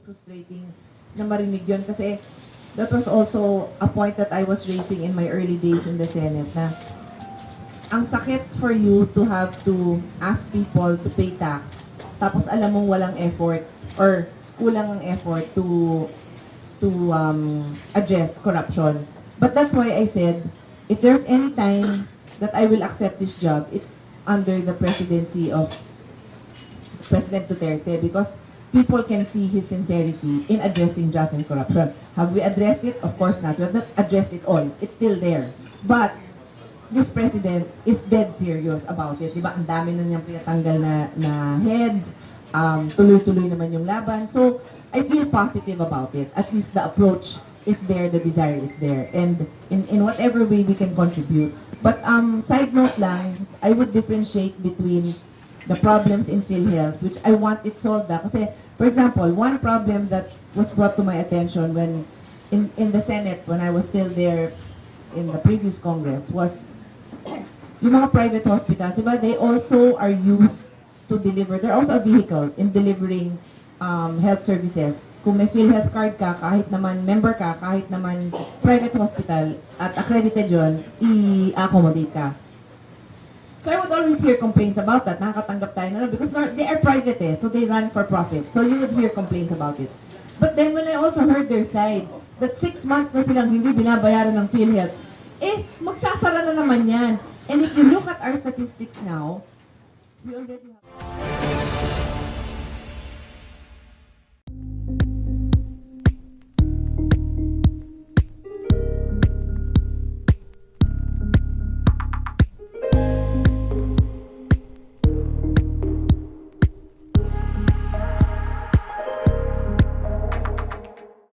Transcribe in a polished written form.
frustrating na marinig yun kasi that was also a point that I was raising in my early days in the Senate na ang sakit for you to have to ask people to pay tax tapos alam mong walang effort or kulang ang effort to address corruption. But that's why I said, if there's any time that I will accept this job, it's under the presidency of President Duterte because people can see his sincerity in addressing graft and corruption. Have we addressed it? Of course not. We have not addressed it all. It's still there. But this president is dead serious about it. Diba? Ang dami na niyang pinatanggal na heads. Tuloy-tuloy naman yung laban. So, I feel positive about it. At least the approach is there, the desire is there. And in whatever way we can contribute. But side note lang, I would differentiate between the problems in PhilHealth, which I want it solved. Kasi, for example, one problem that was brought to my attention when in the Senate, when I was still there in the previous Congress, was yung mga private hospitals, diba, they also are used to deliver, they're also a vehicle in delivering health services. Kung may PhilHealth card ka, kahit naman member ka, kahit naman private hospital, at accredited yun, i-accommodate ka. So I would always hear complaints about that. Nakakatanggap tayo na because they are private so they run for profit. So you would hear complaints about it. But then when I also heard their side, that 6 months na silang hindi binabayaran ng PhilHealth, magsasara na naman yan. And if you look at our statistics now, we already have...